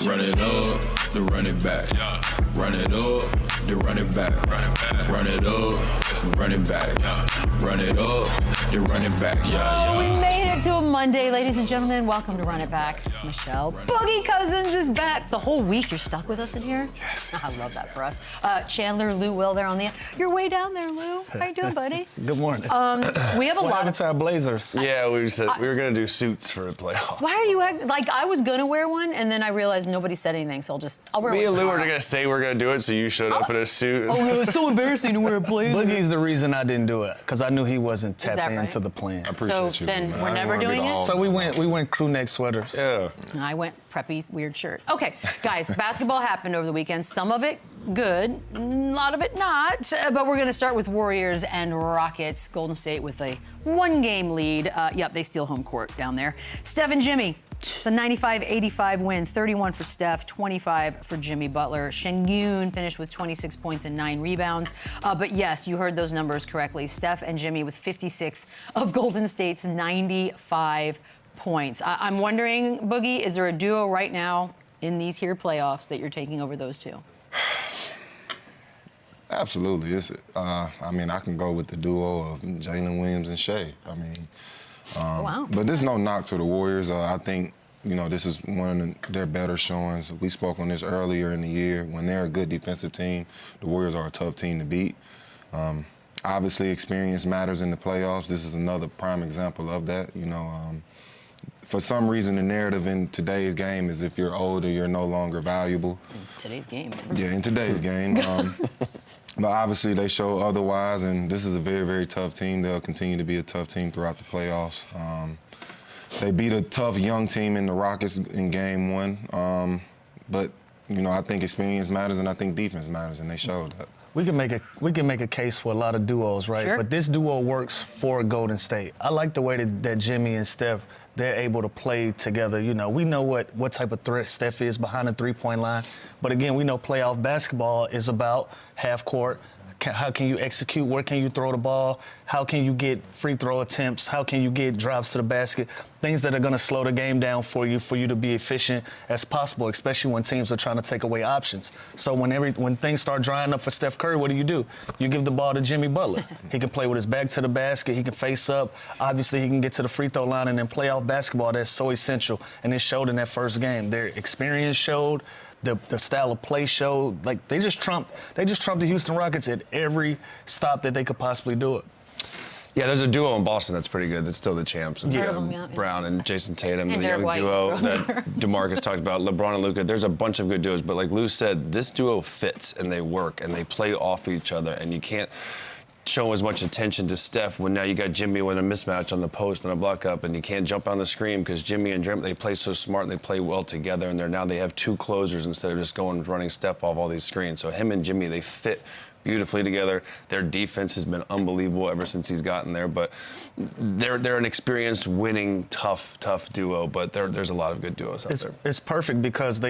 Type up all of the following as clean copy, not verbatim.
Run it up, then run it back. Run it up, then run it back. Run it up, run it back. Run it up, then run it back. Oh, we made it to a Monday, ladies and gentlemen. Welcome to Run It Back. Michelle Boogie Cousins is back. The whole week you're stuck with us in here. Yes. I love that for us. Chandler, Lou, Will, there on the end. You're way down there, Lou. How you doing, buddy? Good morning. We have a What lot. happened to our Blazers? Yeah, we said we were gonna do suits for the playoff. Why are you acting like I was gonna wear one, and then I realized nobody said anything, so I'll wear one. Me and Lou were tomorrow. gonna say we're gonna do it, so you showed up in a suit. Oh, it was so embarrassing to wear a blazer. Boogie's the reason I didn't do it, because I knew he wasn't that tapped right? into the plan. I appreciate you. then man. we're I never wanna be doing the it? all- So we went crew neck sweaters. Yeah. And I went preppy, weird shirt. Okay, guys, basketball happened over the weekend. Some of it good, a lot of it not. But we're going to start with Warriors and Rockets. Golden State with a one-game lead. Yep, they steal home court down there. Steph and Jimmy. It's a 95-85 win, 31 for Steph, 25 for Jimmy Butler. Şengün finished with 26 points and 9 rebounds. But yes, you heard those numbers correctly. Steph and Jimmy with 56 of Golden State's 95 points. I'm wondering, Boogie, is there a duo right now in these here playoffs that you're taking over those two? Absolutely. I mean, I can go with the duo of Jalen Williams and Shea. I mean, Wow. but there's no knock to the Warriors. I think, you know, this is one of their better showings. We spoke on this earlier in the year. When they're a good defensive team, the Warriors are a tough team to beat. Obviously, experience matters in the playoffs. This is another prime example of that. You know, for some reason, the narrative in today's game is if you're older, you're no longer valuable. Today's game. Yeah, in today's game. But obviously they show otherwise, and this is a very, very tough team. They'll continue to be a tough team throughout the playoffs. They beat a tough young team in the Rockets in game one. But, you know, I think experience matters, and I think defense matters, and they showed that. We can make a case for a lot of duos, right? Sure. But this duo works for Golden State. I like the way that Jimmy and Steph, they're able to play together. You know, we know what type of threat Steph is behind the three-point line. But again, we know playoff basketball is about half court. How can you execute? Where can you throw the ball? How can you get free throw attempts? How can you get drives to the basket? Things that are going to slow the game down for you to be efficient as possible, especially when teams are trying to take away options. So when things start drying up for Steph Curry, what do? You give the ball to Jimmy Butler. He can play with his back to the basket. He can face up. Obviously, he can get to the free throw line. And in playoff basketball, that's so essential. And it showed in that first game. Their experience showed. The style of play showed. Like they just trumped the Houston Rockets at every stop that they could possibly do it. Yeah, there's a duo in Boston that's pretty good. That's still the champs. Yeah. Brown and Jason Tatum, And the Derek young White. duo that DeMarcus talked about, LeBron and Luka. There's a bunch of good duos, but like Lou said, this duo fits and they work and they play off each other, and you can't show as much attention to Steph when now you got Jimmy with a mismatch on the post and a block up, and you can't jump on the screen because Jimmy and Jim, they play so smart and they play well together, and they have two closers instead of just running Steph off all these screens. So him and Jimmy, they fit beautifully together. Their defense has been unbelievable ever since he's gotten there, but they're an experienced, winning, tough duo, but there's a lot of good duos out there. It's perfect because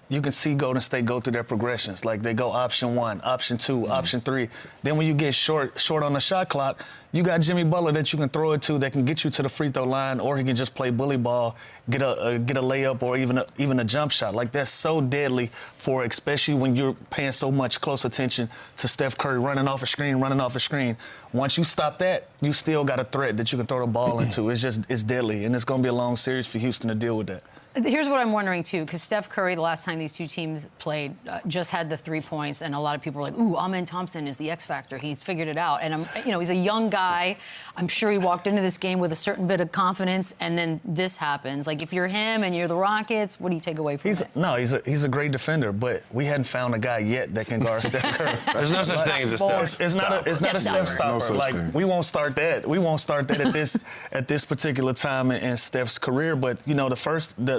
you can see Golden State go through their progressions. Like they go option one, option two, option three. Then when you get short on the shot clock, you got Jimmy Butler that you can throw it to that can get you to the free throw line, or he can just play bully ball, get a layup, or even a jump shot. Like that's so deadly for, especially when you're paying so much close attention to Steph Curry running off a screen. Once you stop that, you still got a threat that you can throw the ball into. It's deadly, and it's going to be a long series for Houston to deal with that. Here's what I'm wondering, too, because Steph Curry, the last time these two teams played, just had the 3 points, and a lot of people were like, ooh, Amen Thompson is the X factor. He's figured it out. And, he's a young guy. I'm sure he walked into this game with a certain bit of confidence, and then this happens. Like, if you're him and you're the Rockets, what do you take away from it? No, he's a great defender, but we hadn't found a guy yet that can guard Steph Curry. There's no such thing as a Steph. It's not a Steph stopper. No such like thing. we won't start that. We won't start that at this particular time in Steph's career. But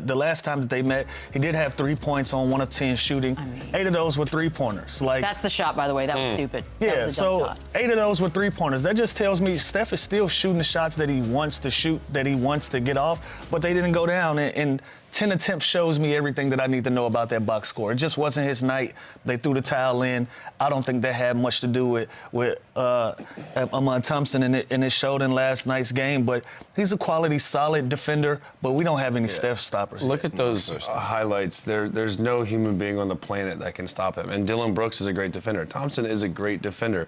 the last time that they met, he did have 3 points on 1 of 10 shooting. 8 of those were 3-pointers. Like that's the shot, by the way. That was stupid. Yeah, was a dumb so shot. 8 of those were 3-pointers. That just tells me Steph is still shooting the shots that he wants to shoot, that he wants to get off, but they didn't go down. And 10 attempts shows me everything that I need to know about that box score. It just wasn't his night. They threw the towel in. I don't think that had much to do with Amon Thompson, and it showed in last night's game. But he's a quality, solid defender, but we don't have any Steph stoppers. Look at those highlights. There's no human being on the planet that can stop him. And Dylan Brooks is a great defender. Thompson is a great defender.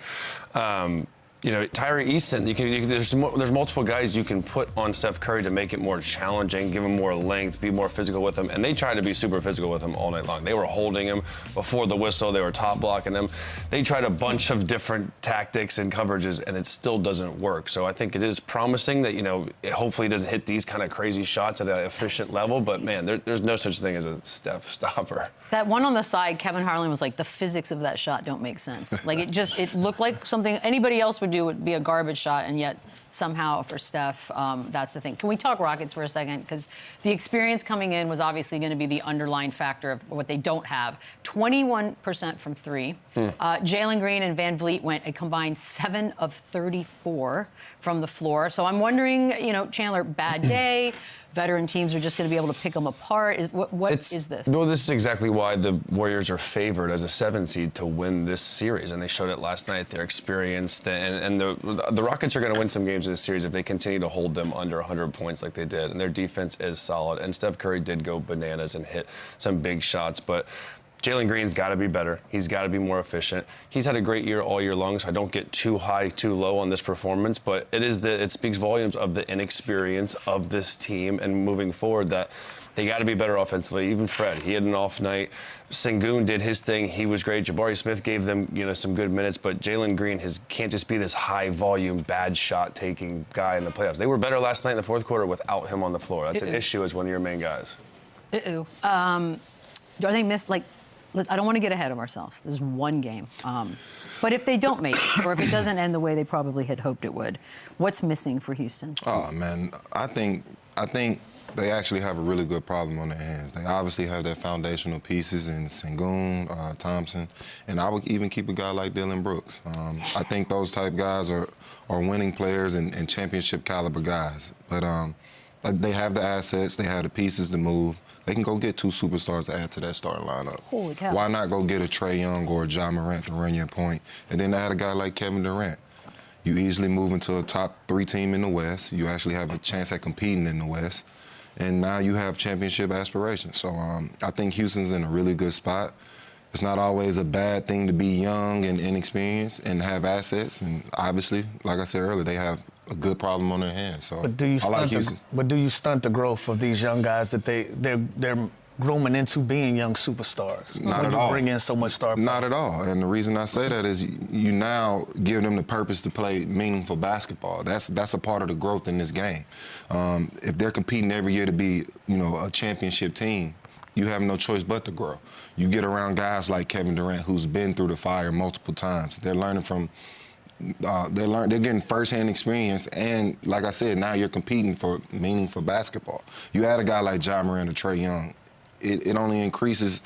You know, Tyree Easton, there's multiple guys you can put on Steph Curry to make it more challenging, give him more length, be more physical with him. And they tried to be super physical with him all night long. They were holding him before the whistle. They were top blocking him. They tried a bunch of different tactics and coverages, and it still doesn't work. So I think it is promising that, you know, hopefully it doesn't hit these kind of crazy shots at an efficient level. But, man, there's no such thing as a Steph stopper. That one on the side, Kevin Harlan was like, the physics of that shot don't make sense. Like, it looked like something anybody else would do would be a garbage shot, and yet somehow for Steph, that's the thing. Can we talk Rockets for a second? Because the experience coming in was obviously going to be the underlying factor of what they don't have. 21% from three. Jalen Green and Van Vliet went a combined 7 of 34 from the floor. So I'm wondering, you know, Chandler, bad day. Veteran teams are just going to be able to pick them apart. What is this? Well, this is exactly why the Warriors are favored as a 7 seed to win this series, and they showed it last night. They're experienced, and the Rockets are going to win some games in this series if they continue to hold them under 100 points like they did, and their defense is solid. And Steph Curry did go bananas and hit some big shots, but Jalen Green's got to be better. He's got to be more efficient. He's had a great year all year long, so I don't get too high, too low on this performance, but it speaks volumes of the inexperience of this team and moving forward that they got to be better offensively. Even Fred, he had an off night. Sengun did his thing. He was great. Jabari Smith gave them, you know, some good minutes, but Jalen Green can't just be this high volume, bad shot taking guy in the playoffs. They were better last night in the fourth quarter without him on the floor. That's an issue as one of your main guys. Do they miss, like, I don't want to get ahead of ourselves. This is one game. But if they don't make it, or if it doesn't end the way they probably had hoped it would, what's missing for Houston? Oh, man, I think they actually have a really good problem on their hands. They obviously have their foundational pieces in Sengun, Thompson, and I would even keep a guy like Dylan Brooks. I think those type guys are winning players and championship caliber guys. But they have the assets, they have the pieces to move. They can go get 2 superstars to add to that starting lineup. Holy cow. Why not go get a Trae Young or a Ja Morant to run your point, and then add a guy like Kevin Durant? You easily move into a top 3 team in the West. You actually have a chance at competing in the West, and now you have championship aspirations. So I think Houston's in a really good spot. It's not always a bad thing to be young and inexperienced and have assets, and obviously, like I said earlier, they have a good problem on their hands. So but do you stunt the growth of these young guys that they're grooming into being young superstars? Not when at you all. Bring in so much star power? Not at all. And the reason I say that is you now give them the purpose to play meaningful basketball. That's a part of the growth in this game. If they're competing every year to be, you know, a championship team, you have no choice but to grow. You get around guys like Kevin Durant, who's been through the fire multiple times. They're learning from. They're getting first-hand experience, and like I said, now you're competing for meaningful basketball. You add a guy like Ja Morant or Trae Young, it only increases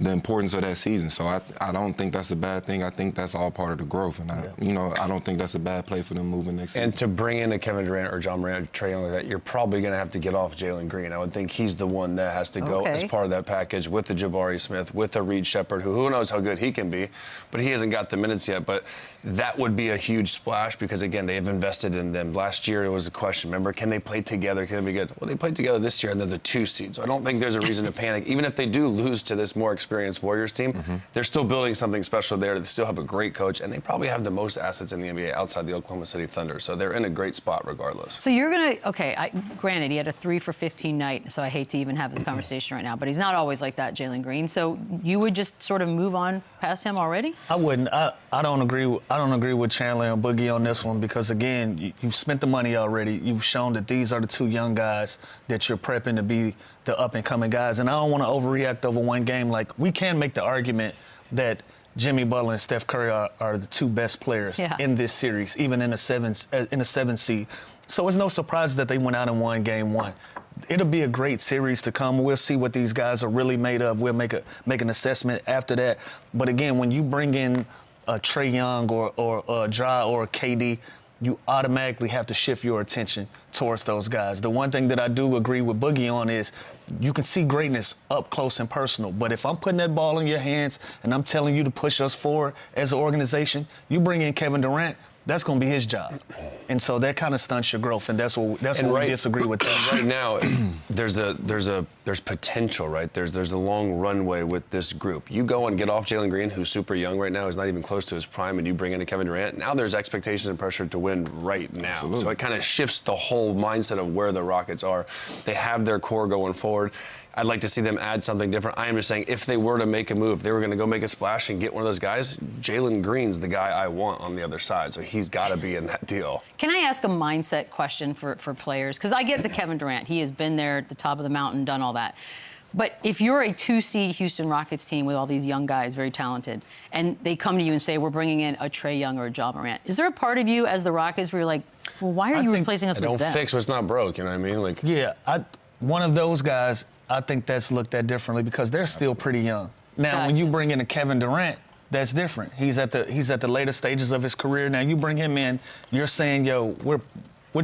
the importance of that season. So I don't think that's a bad thing. I think that's all part of the growth, and I don't think that's a bad play for them moving next season. And to bring in a Kevin Durant or Ja Morant or Trae Young like that, you're probably going to have to get off Jalen Green. I would think he's the one that has to go as part of that package with the Jabari Smith, with the Reed Shepherd, who knows how good he can be, but he hasn't got the minutes yet. But that would be a huge splash because, again, they have invested in them. Last year, it was a question. Remember, can they play together? Can they be good? Well, they played together this year, and they're the 2 seed. So I don't think there's a reason to panic. Even if they do lose to this more experienced Warriors team, they're still building something special there. They still have a great coach, and they probably have the most assets in the NBA outside the Oklahoma City Thunder. So they're in a great spot regardless. So you're going to, granted, he had a 3 for 15 night, so I hate to even have this conversation right now, but he's not always like that, Jalen Green. So you would just sort of move on past him already? I wouldn't. I don't agree with Chandler and Boogie on this one because, again, you've spent the money already. You've shown that these are the 2 young guys that you're prepping to be the up-and-coming guys. And I don't want to overreact over one game. Like, we can make the argument that Jimmy Butler and Steph Curry are the 2 best players in this series, even in a 7 seed. So it's no surprise that they went out and won game 1. It'll be a great series to come. We'll see what these guys are really made of. We'll make an assessment after that. But again, when you bring in a Trae Young or a Ja or a KD, you automatically have to shift your attention towards those guys. The one thing that I do agree with Boogie on is you can see greatness up close and personal, but if I'm putting that ball in your hands and I'm telling you to push us forward as an organization, you bring in Kevin Durant, that's going to be his job. And so that kind of stunts your growth, and that's what we disagree with them. Right now, there's potential, right? There's a long runway with this group. You go and get off Jalen Green, who's super young right now, is not even close to his prime, and you bring in a Kevin Durant. Now there's expectations and pressure to win right now. Absolutely. So it kind of shifts the whole mindset of where the Rockets are. They have their core going forward. I'd like to see them add something different. I am just saying, if they were to make a move, if they were going to go make a splash and get one of those guys, Jalen Green's the guy I want on the other side, so he's got to be in that deal. Can I ask a mindset question for players? Because I get the Kevin Durant. He has been there at the top of the mountain, done all that. But if you're a 2-seed Houston Rockets team with all these young guys, very talented, and they come to you and say, we're bringing in a Trae Young or a Ja Morant, is there a part of you as the Rockets where you're like, well, why are you replacing us with them? Don't fix what's not broke, you know what I mean? Like, yeah, one of those guys, I think that's looked at differently because they're still pretty young. Now, when you bring in a Kevin Durant, that's different. He's at the later stages of his career. Now, you bring him in, you're saying, yo, we're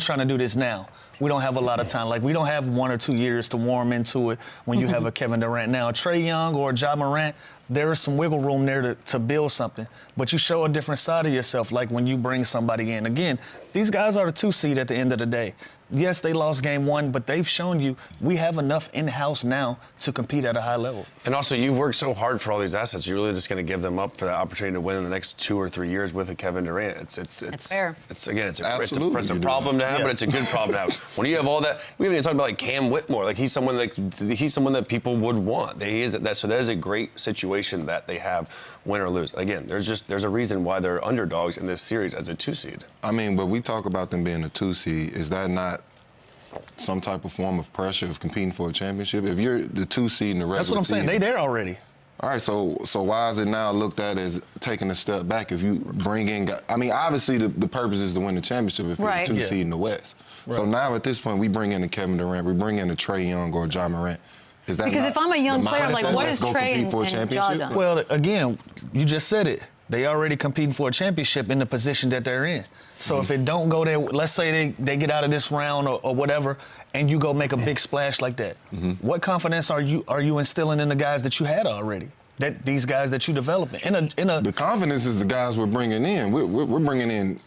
trying to do this now. We don't have a lot of time. Like, we don't have 1 or 2 years to warm into it when you have a Kevin Durant. Now, a Trae Young or a Ja Morant, there is some wiggle room there to build something. But you show a different side of yourself, like when you bring somebody in. Again, these guys are the 2-seed at the end of the day. Yes, they lost game 1, but they've shown you we have enough in-house now to compete at a high level. And also, you've worked so hard for all these assets. You're really just going to give them up for the opportunity to win in the next 2 or 3 years with a Kevin Durant. It's fair. It's a problem to have, but it's a good problem to have. When you have all that, we haven't even talked about like Cam Whitmore. Like he's someone that people would want. So that is a great situation that they have, win or lose. Again, there's a reason why they're underdogs in this series as a 2-seed. I mean, but we talk about them being a 2-seed. Is that not some type of form of pressure of competing for a championship? If you're the 2-seed in the regular season. That's what I'm saying. They there already. All right, so why is it now looked at as taking a step back if you bring in guys? I mean, obviously the purpose is to win the championship if you're the 2-seed in the West. Right. So now at this point, we bring in a Kevin Durant, we bring in a Trae Young or a Ja Morant. Is that because if I'm a young player, I'm like, what is Trae and Ja done? Well, again, you just said it. They already competing for a championship in the position that they're in. So if it don't go there, let's say they get out of this round or whatever, and you go make a big splash like that, what confidence are you instilling in the guys that you had already? These guys that you developing the confidence is the guys we're bringing in. We're bringing in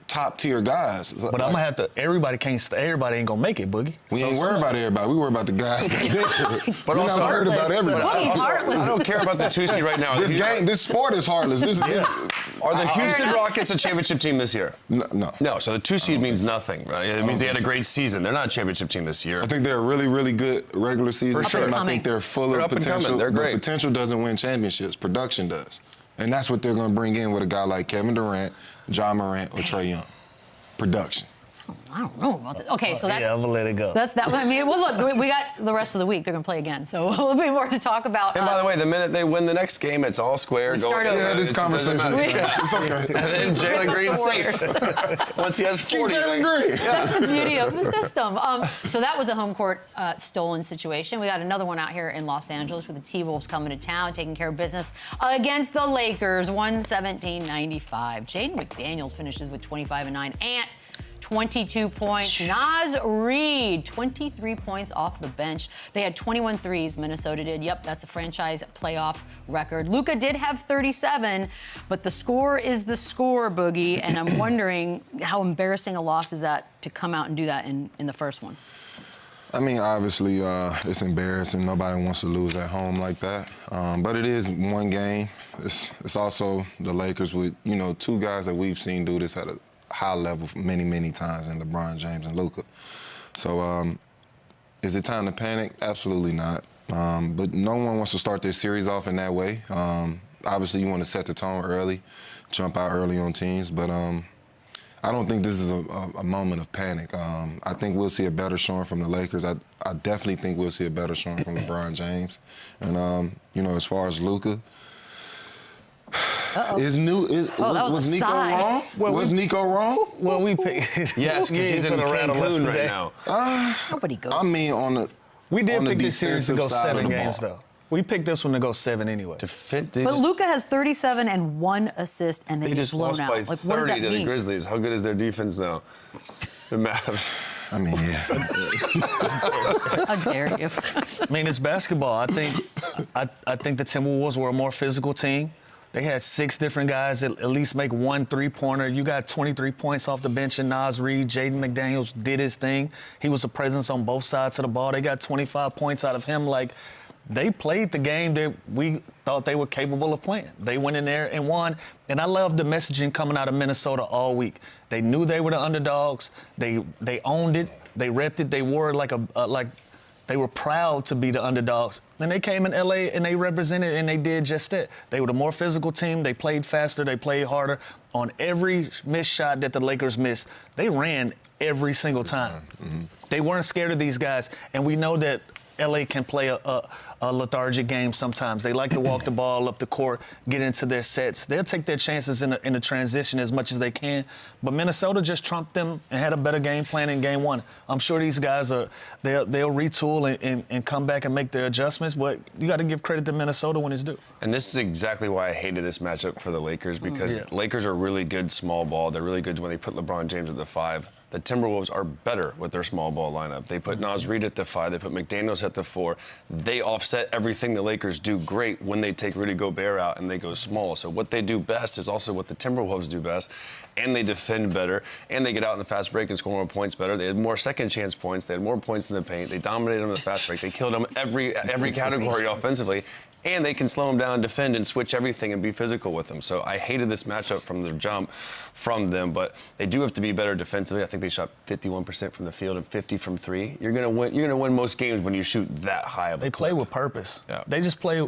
top-tier guys. But I'm gonna have to. Everybody ain't gonna make it, Boogie. We ain't worried about everybody. We worry about the guys that's there. But also worried about everybody. Boogie's heartless. I don't care about the 2-seed right now. This sport is heartless. Are the Houston Rockets a championship team this year? No. So the 2-seed means nothing, right? It means they had a great season. They're not a championship team this year. I think they're a really, really good regular season For sure. team. I think they're full of potential. They're great. But potential doesn't win championships. Production does. And that's what they're going to bring in with a guy like Kevin Durant, Ja Morant, or Trae Young. Production. I don't know about that. Okay, so that's... Yeah, I'm going to let it go. That's that. I mean, well, look, we got the rest of the week. They're going to play again, so there'll be more to talk about. And by the way, the minute they win the next game, it's all square. This conversation. It's okay. And then Jalen Green's safe. Once he has 40. Jalen Green. That's the beauty of the system. So that was a home court stolen situation. We got another one out here in Los Angeles with the T-Wolves coming to town, taking care of business against the Lakers, 117-95. Jaden McDaniels finishes with 25 and 9. Ant, 22 points. Naz Reid, 23 points off the bench. They had 21 threes, Minnesota did. Yep, that's a franchise playoff record. Luka did have 37, but the score is the score, Boogie, and I'm wondering how embarrassing a loss is that to come out and do that in the first one? I mean, obviously, it's embarrassing. Nobody wants to lose at home like that. But it is one game. It's also the Lakers with, two guys that we've seen do this at a high level many, many times in LeBron James and Luka. So is it time to panic? Absolutely not. But no one wants to start their series off in that way. Obviously, you want to set the tone early, jump out early on teams. But I don't think this is a moment of panic. I think we'll see a better showing from the Lakers. I definitely think we'll see a better showing from LeBron James. And, as far as Luka, was Nico wrong? Was Nico wrong? Well, we picked. Yes, because he's in Cancun right now. Nobody goes. I mean, we did pick this series to go 7 games, though. We picked this one to go 7 anyway. But Luka has 37 and 1 assist, and they just blown lost out. by Like, 30 what does that to the mean? Grizzlies. How good is their defense now? The Mavs. I mean, yeah. How dare you? I mean, it's basketball. I think the Timberwolves were a more physical team. They had 6 different guys that at least make 1 3-pointer. You got 23 points off the bench in Naz Reid. Jaden McDaniels did his thing. He was a presence on both sides of the ball. They got 25 points out of him. Like, they played the game that we thought they were capable of playing. They went in there and won. And I love the messaging coming out of Minnesota all week. They knew they were the underdogs. They owned it. They repped it. They wore it like they were proud to be the underdogs. Then they came in LA and they represented and they did just that. They were the more physical team. They played faster. They played harder. On every missed shot that the Lakers missed, they ran every single time. Mm-hmm. They weren't scared of these guys. And we know that LA can play a lethargic game sometimes. They like to walk the ball up the court, get into their sets. They'll take their chances in the transition as much as they can. But Minnesota just trumped them and had a better game plan in game 1. I'm sure these guys they'll retool and come back and make their adjustments. But you got to give credit to Minnesota when it's due. And this is exactly why I hated this matchup for the Lakers, because Lakers are really good small ball. They're really good when they put LeBron James at the 5. The Timberwolves are better with their small ball lineup. They put Naz Reid at the 5. They put McDaniels at the 4. They offset everything the Lakers do great when they take Rudy Gobert out and they go small. So what they do best is also what the Timberwolves do best, and they defend better, and they get out in the fast break and score more points better. They had more second chance points. They had more points in the paint. They dominated them in the fast break. They killed them every category offensively. And they can slow them down, defend, and switch everything and be physical with them. So I hated this matchup from the jump from them, but they do have to be better defensively. I think they shot 51% from the field and 50 from 3. You're gonna win. You're gonna win most games when you shoot that high of a They clip. play with purpose. Yeah. They just play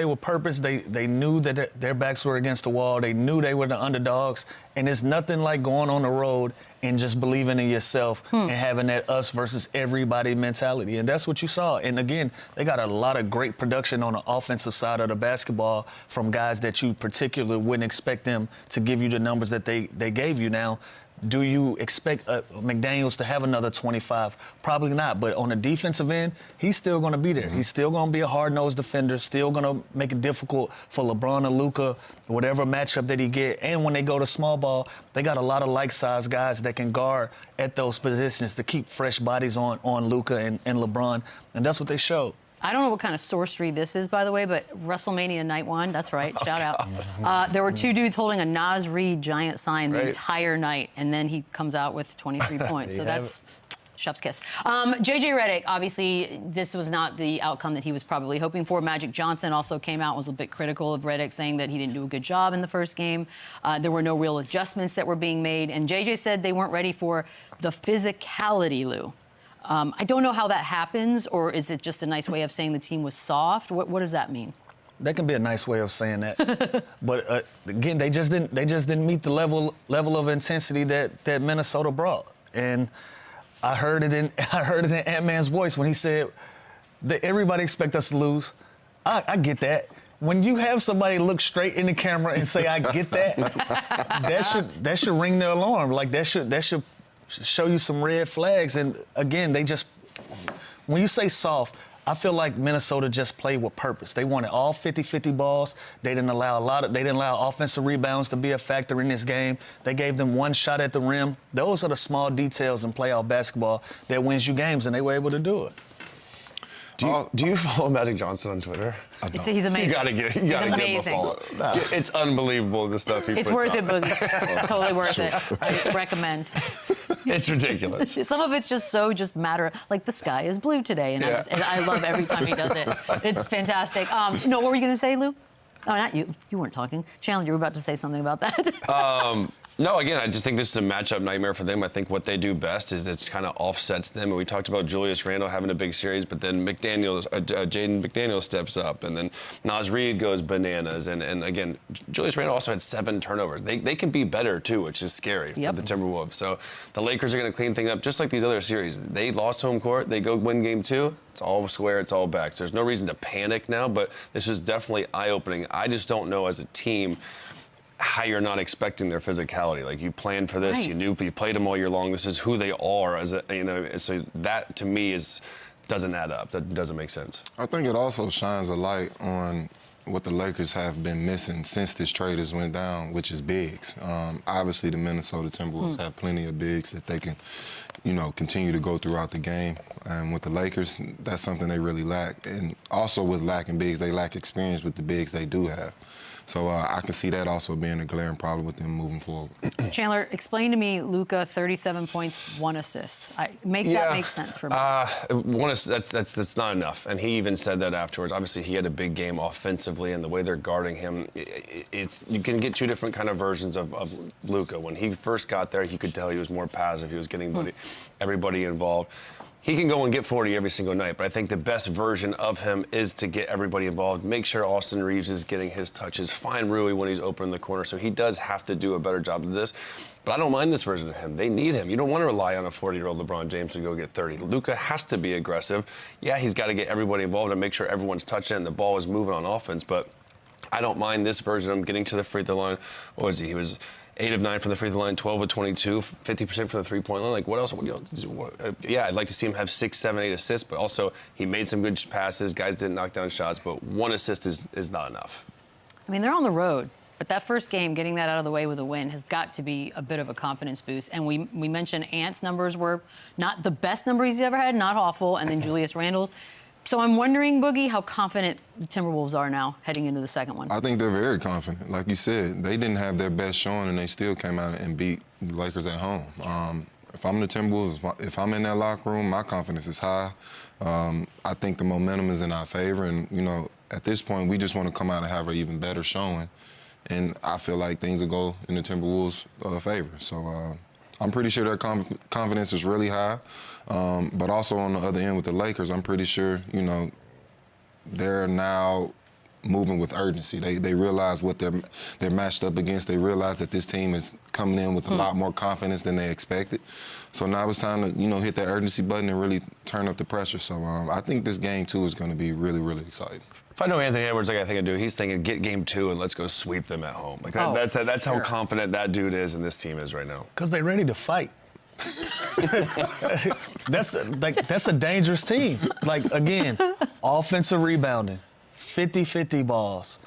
with purpose. They knew that their backs were against the wall. They knew they were the underdogs. And it's nothing like going on the road and just believing in yourself and having that us versus everybody mentality. And that's what you saw. And again, they got a lot of great production on the offensive side of the basketball from guys that you particularly wouldn't expect them to give you the numbers that they gave you. Now, do you expect McDaniels to have another 25? Probably not. But on the defensive end, he's still going to be there. Mm-hmm. He's still going to be a hard-nosed defender, still going to make it difficult for LeBron or Luka, whatever matchup that he get. And when they go to small ball, they got a lot of like-sized guys that can guard at those positions to keep fresh bodies on Luka and LeBron. And that's what they showed. I don't know what kind of sorcery this is, by the way, but WrestleMania Night 1, that's right, shout out. There were 2 dudes holding a Naz Reid giant sign the entire night, and then he comes out with 23 points. So that's chef's kiss. JJ Redick, obviously, this was not the outcome that he was probably hoping for. Magic Johnson also came out, was a bit critical of Redick, saying that he didn't do a good job in the first game. There were no real adjustments that were being made, and JJ said they weren't ready for the physicality, Lou. I don't know how that happens, or is it just a nice way of saying the team was soft? What does that mean? That can be a nice way of saying that. But again, they just didn't meet the level of intensity that Minnesota brought. And I heard it in Ant-Man's voice when he said that everybody expect us to lose. I get that. When you have somebody look straight in the camera and say, "I get that," that should ring the alarm. Like that should show you some red flags. And again, when you say soft, I feel like Minnesota just played with purpose. They wanted all 50-50 balls. They didn't allow offensive rebounds to be a factor in this game. They gave them 1 shot at the rim. Those are the small details in playoff basketball that wins you games, and they were able to do it. Do you follow Magic Johnson on Twitter? He's amazing. You gotta give him a follow. It's unbelievable, the stuff he puts It's worth on. it, Boogie. It's totally worth it. I recommend. It's ridiculous. Some of it's just matter, like the sky is blue today, and I love every time he does it. It's fantastic. No, what were you going to say, Lou? Oh, not you. You weren't talking. Chandler, you were about to say something about that. No, again, I just think this is a matchup nightmare for them. I think what they do best is it kind of offsets them. And we talked about Julius Randle having a big series, but then Jaden McDaniels steps up, and then Naz Reid goes bananas. And again, Julius Randle also had 7 turnovers. They can be better, too, which is scary for the Timberwolves. So the Lakers are going to clean things up just like these other series. They lost home court. They go win game 2. It's all square. It's all back. So there's no reason to panic now, but this is definitely eye-opening. I just don't know as a team how you're not expecting their physicality. Like, you planned for this, you played them all year long. This is who they are, so that to me is doesn't add up. That doesn't make sense. I think it also shines a light on what the Lakers have been missing since this trade has went down, which is bigs. Obviously, the Minnesota Timberwolves have plenty of bigs that they can, you know, continue to go throughout the game. And with the Lakers, that's something they really lack. And also with lacking bigs, they lack experience with the bigs they do have. So I can see that also being a glaring problem with them moving forward. Chandler, explain to me, Luka, 37 points, 1 assist. That makes sense for me. That's not enough. And he even said that afterwards. Obviously, he had a big game offensively, and the way they're guarding him, you can get two different kind of versions of Luka. When he first got there, you could tell he was more passive. He was getting everybody involved. He can go and get 40 every single night, but I think the best version of him is to get everybody involved, make sure Austin Reeves is getting his touches, find Rui when he's open in the corner, so he does have to do a better job of this. But I don't mind this version of him. They need him. You don't want to rely on a 40-year-old LeBron James to go get 30. Luka has to be aggressive. Yeah, he's got to get everybody involved and make sure everyone's touching it and the ball is moving on offense, but I don't mind this version of him getting to the free throw line. What was he? He was 8 of 9 from the free throw line, 12 of 22, 50% from the three-point line. Like, what else? Yeah, I'd like to see him have 6, 7, 8 assists, but also he made some good passes. Guys didn't knock down shots, but 1 assist is not enough. I mean, they're on the road, but that first game, getting that out of the way with a win, has got to be a bit of a confidence boost. And we mentioned Ant's numbers were not the best number he's ever had, not awful, and then Julius Randle's. So I'm wondering, Boogie, how confident the Timberwolves are now heading into the second one. I think they're very confident. Like you said, they didn't have their best showing, and they still came out and beat the Lakers at home. If I'm the Timberwolves, if I'm in that locker room, my confidence is high. I think the momentum is in our favor, and, you know, at this point, we just want to come out and have an even better showing. And I feel like things will go in the Timberwolves' favor. So I'm pretty sure their confidence is really high. But also on the other end with the Lakers, I'm pretty sure, you know, they're now moving with urgency. They realize what they're matched up against. They realize that this team is coming in with a lot more confidence than they expected. So now it's time to, you know, hit that urgency button and really turn up the pressure. So I think this game 2 is going to be really, really exciting. If I know Anthony Edwards like I think I do, he's thinking get game 2 and let's go sweep them at home. Like that's how confident that dude is and this team is right now. Because they're ready to fight. That's a dangerous team. Like, again, offensive rebounding, 50-50 balls,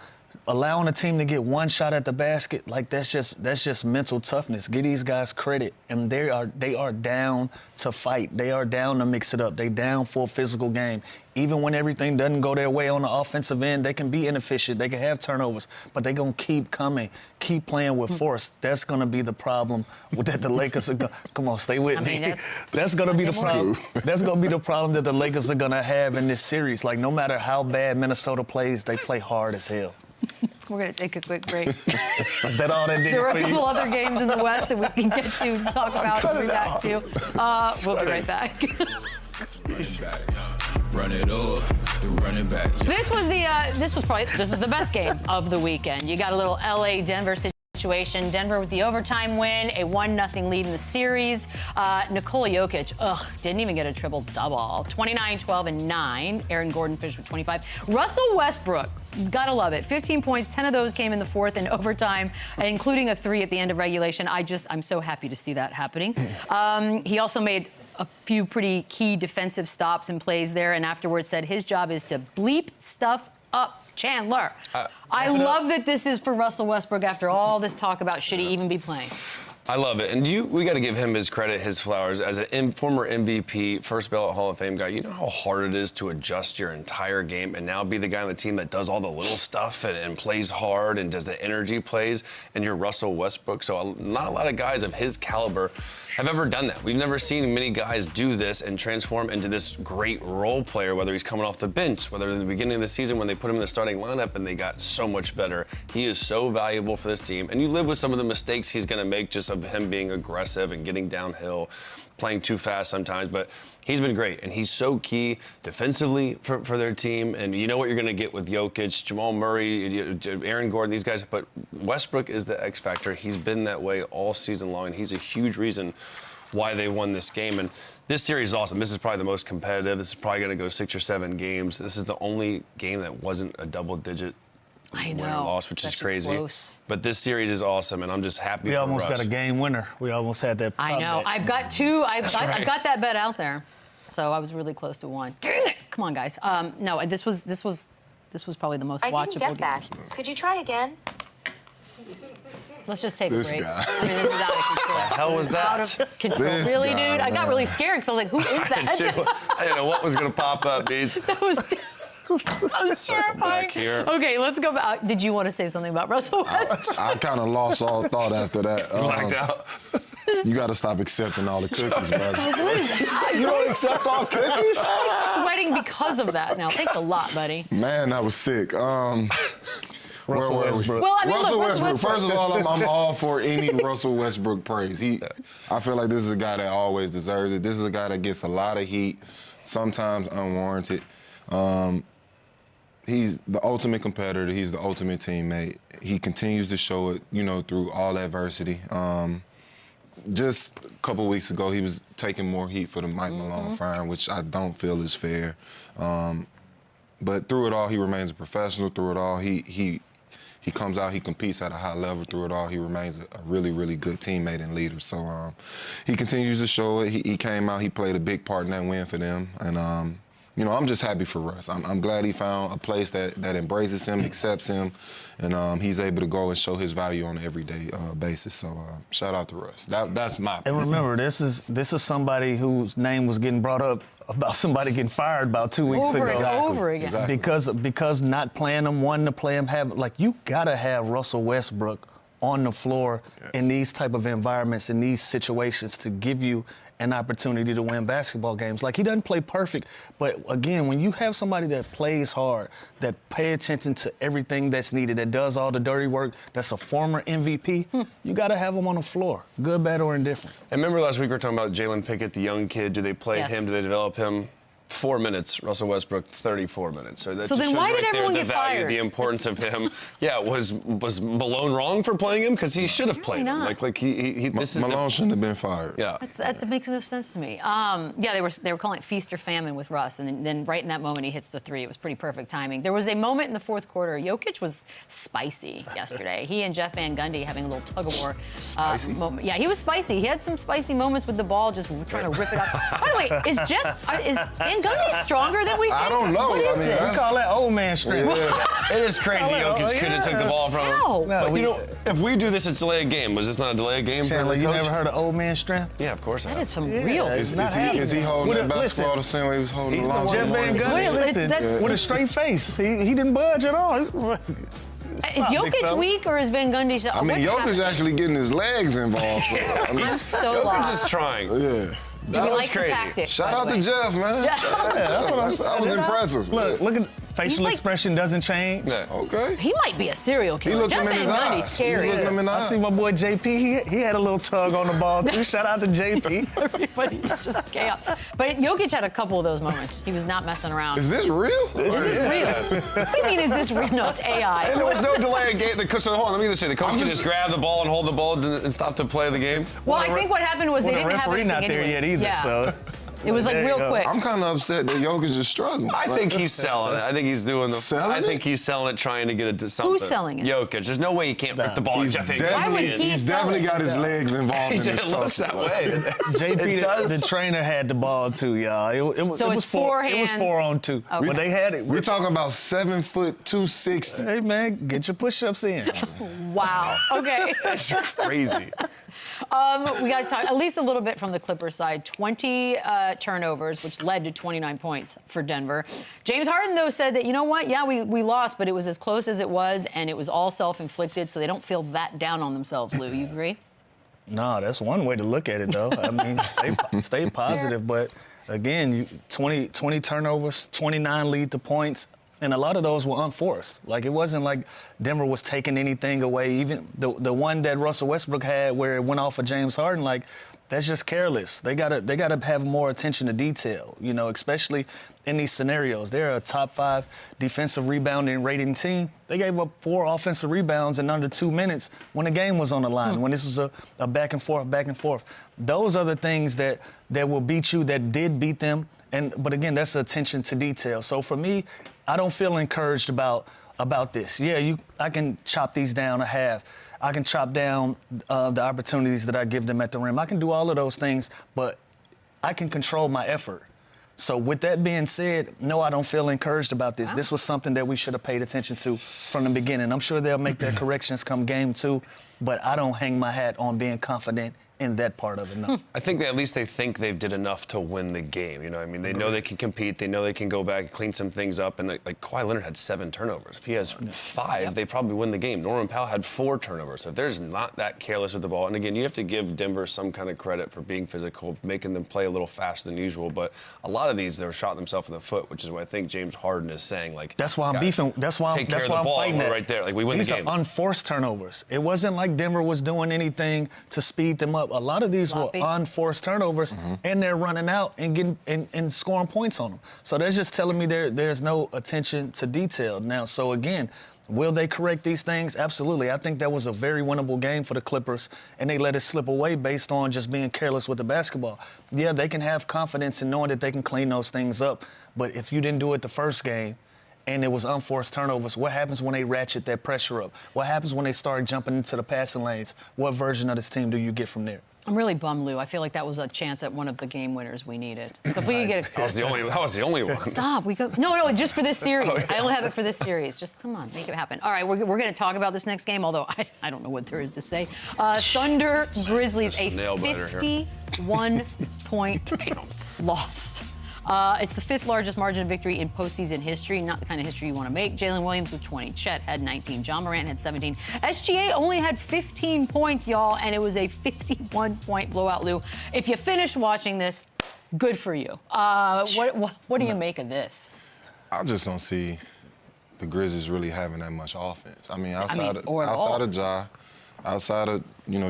allowing a team to get 1 shot at the basket. Like, that's just mental toughness. Give these guys credit, and they are down to fight. They are down to mix it up. They down for a physical game. Even when everything doesn't go their way on the offensive end, they can be inefficient. They can have turnovers, but they're going to keep coming, keep playing with force. That's going to be the problem that the Lakers are going to – come on, stay with me. That's going to be the problem. That's going to be the problem that the Lakers are going to have in this series. Like, no matter how bad Minnesota plays, they play hard as hell. We're going to take a quick break. Is that all that did? There are a couple other games in the West that we can get to, talk about, and react to. We'll be right back. Run it up, run it back. This is the best game of the weekend. You got a little LA-Denver situation. Denver with the overtime win, a 1-0 lead in the series. NIKOLA JOKIC, didn't even get a triple-double. 29, 12, and 9. Aaron Gordon finished with 25. Russell Westbrook, gotta love it. 15 points, 10 of those came in the fourth in overtime, including a 3 at the end of regulation. I'm so happy to see that happening. He also made a few pretty key defensive stops and plays there, and afterwards said his job is to bleep stuff up. Chandler, I love that this is for Russell Westbrook after all this talk about should he even be playing. I love it. And we got to give him his credit, his flowers. As a former MVP, first ballot Hall of Fame guy, you know how hard it is to adjust your entire game and now be the guy on the team that does all the little stuff and plays hard and does the energy plays, and you're Russell Westbrook. So not a lot of guys of his caliber have ever done that. We've never seen many guys do this and transform into this great role player, whether he's coming off the bench, whether in the beginning of the season when they put him in the starting lineup and they got so much better. He is so valuable for this team. And you live with some of the mistakes he's going to make just of him being aggressive and getting downhill, playing too fast sometimes, but he's been great, and he's so key defensively for their team. And you know what you're going to get with Jokic, Jamal Murray, Aaron Gordon, these guys. But Westbrook is the X factor. He's been that way all season long, and he's a huge reason why they won this game. And this series is awesome. This is probably the most competitive. This is probably going to go 6 or 7 games. This is the only game that wasn't a double-digit win or loss, which is crazy. Close. But this series is awesome, and I'm just happy we for almost Russ. got a game winner. We almost had that. I know. I've got 2. I've got that bet out there. So I was really close to 1. Dang it! Come on, guys. No, this was probably the most watchable I didn't get that. game. Could you try again? Let's just take This a break. guy. I mean, this is out of control. The hell was that? Out of control. This Really, guy, dude? I got man. really scared because I was like, who is that? I didn't know what was going to pop up, Beads. That was terrifying. Back here. Okay, let's go back. Did you want to say something about Russell Westbrook? I kind of lost all thought after that. Blacked out. You got to stop accepting all the cookies, brother. You don't accept all cookies? I'm sweating because of that now. Thanks a lot, buddy. Man, that was sick. Russell where were we? Westbrook. Well, I mean, Russell look, Westbrook. Westbrook. First of all, I'm all for any Russell Westbrook praise. I feel like this is a guy that always deserves it. This is a guy that gets a lot of heat, sometimes unwarranted. He's the ultimate competitor. He's the ultimate teammate. He continues to show it, you know, through all adversity. Just a couple weeks ago, he was taking more heat for the Mike Malone firing, which I don't feel is fair. But through it all, he remains a professional. Through it all, he comes out, he competes at a high level. Through it all, he remains a really, really good teammate and leader. So he continues to show it. He came out, he played a big part in that win for them. And, you know, I'm just happy for Russ. I'm glad he found a place that embraces him, accepts him, and he's able to go and show his value on an everyday basis. So shout out to Russ. That's my. And remember, this is somebody whose name was getting brought up about somebody getting fired about 2 weeks Over ago. and over again. Exactly. Because not playing him, wanting to play him, you gotta have Russell Westbrook on the floor in these type of environments, in these situations, to give you an opportunity to win basketball games. Like, he doesn't play perfect, but again, when you have somebody that plays hard, that pay attention to everything that's needed, that does all the dirty work, that's a former MVP, you got to have him on the floor, good, bad, or indifferent. And remember last week we were talking about Jalen Pickett, the young kid. Do they play Yes. him? Do they develop him? 4 minutes. Russell Westbrook, 34 minutes. So that So just then shows why did right there everyone the get value, fired? the importance of him. Yeah, was Malone wrong for playing him? Because he should have played him. not. Like he this is Malone shouldn't have been fired. yeah. That makes no sense to me. Yeah, they were calling it feast or famine with Russ, and then right in that moment he hits the 3. It was pretty perfect timing. There was a moment in the fourth quarter. Jokic was spicy yesterday. He and Jeff Van Gundy having a little tug of war moment. Yeah, he was spicy. He had some spicy moments with the ball, just trying to rip it up. By the way, is Van Gundy stronger than we think? I don't know. What is I mean, this? We call that old man strength. It is crazy Jokic could have took the ball from him. How? But you know, if we do this, it's delay a game. Was this not a delay a game? Chandler, for you coach? never heard of old man strength? Yeah, of course I That have. is some real. it's Is he holding With that a- basketball listen, the same way he was holding he's the the long one- Jeff Van Wait, Gundy, listen, that's- with a straight face. He didn't budge at all. Is big Jokic fella. weak or is Van Gundy? I mean, Jokic's actually getting his legs involved. So, I mean, I'm so Jokic lost. is trying. yeah. Do you was like crazy. the tactic? Shout by out the to way? Jeff, man. Yeah. That's what I'm saying. That was impressive. Look at facial like- expression doesn't change. Yeah. Okay. He might be a serial He killer. looked Jeff him in Van his Gundy's eyes. scary. He looked him in the I eyes. see my boy JP. He had a little tug on the ball too. Shout out to JP. Everybody's just chaos. But Jokic had a couple of those moments. He was not messing around. Is this real? Is this real? What do you mean, is this real? No, it's AI. And there was no delay in game. So hold on, let me get this straight. The coach can just grab the ball and hold the ball and stop to play the game. Well, I think what happened was they the didn't have referee anything not there yet anyways. either. Yeah. So It was like There you real go. quick. I'm kind of upset that Jokic is struggling. I think he's selling it. I think he's doing the. Selling I it? think he's selling it, trying to get it to something. Who's selling it? Jokic. There's no way he can't rip the ball. He's Jeff Van definitely, Why would he he's sell definitely it? got his legs involved in this It looks that tussle. way. JP, It does. the trainer, had the ball too, y'all. It was So it's four. It was hands. 4-on-2. Okay. But they had it. We're talking about 7 foot 260. Hey man, get your push-ups in. Wow. Okay. That's crazy. We got to talk at least a little bit from the Clippers side. 20 turnovers, which led to 29 points for Denver. James Harden, though, said that, you know what? Yeah, we lost, but it was as close as it was, and it was all self-inflicted, so they don't feel that down on themselves, Lou. You agree? No, that's one way to look at it, though. I mean, stay positive. But again, 20 turnovers, 29 lead to points, and a lot of those were unforced. Like, it wasn't like Denver was taking anything away. Even the one that Russell Westbrook had where it went off of James Harden, like, that's just careless. They gotta have more attention to detail, you know, especially in these scenarios. They're a top 5 defensive rebounding rating team. They gave up 4 offensive rebounds in under 2 minutes when the game was on the line, when this is a back and forth. Those are the things that will beat you, that did beat them. But again, that's attention to detail. So for me, I don't feel encouraged about this. Yeah, I can chop these down a half. I can chop down the opportunities that I give them at the rim. I can do all of those things, but I can control my effort. So with that being said, no, I don't feel encouraged about this. This was something that we should have paid attention to from the beginning. I'm sure they'll make their corrections come game 2, but I don't hang my hat on being confident in that part of it, no. I think that at least they think they did enough to win the game. You know what I mean? They know they can compete. They know they can go back and clean some things up. And like Kawhi Leonard had 7 turnovers. If he has 5, they probably win the game. Norman Powell had 4 turnovers. So if there's not that careless with the ball, and again, you have to give Denver some kind of credit for being physical, making them play a little faster than usual. But a lot of these, they were shot themselves in the foot, which is what I think James Harden is saying. Like, that's why I'm beefing. That's why I'm fighting that. Right there. Like, we win the game. These are unforced turnovers. It wasn't like Denver was doing anything to speed them up. A lot of these were unforced turnovers, and they're running out and getting and scoring points on them. So that's just telling me there's no attention to detail now. So again, will they correct these things? Absolutely. I think that was a very winnable game for the Clippers, and they let it slip away based on just being careless with the basketball. Yeah, they can have confidence in knowing that they can clean those things up, but if you didn't do it the first game, and it was unforced turnovers, what happens when they ratchet that pressure up? What happens when they start jumping into the passing lanes? What version of this team do you get from there? I'm really bummed, Lou. I feel like that was a chance at one of the game winners we needed. So if we could get that was the only one. Stop. No, just for this series. Oh, yeah. I only have it for this series. Just come on, make it happen. All right, we're going to talk about this next game, although I don't know what there is to say. Thunder Grizzlies, a 51-point loss. It's the 5th largest margin of victory in postseason history, not the kind of history you want to make. Jalen Williams with 20. Chet had 19. John Morant had 17. SGA only had 15 points, y'all, and it was a 51-point blowout, Lou. If you finished watching this, good for you. What do you make of this? I just don't see the Grizzlies really having that much offense. I mean, outside of Ja, outside of,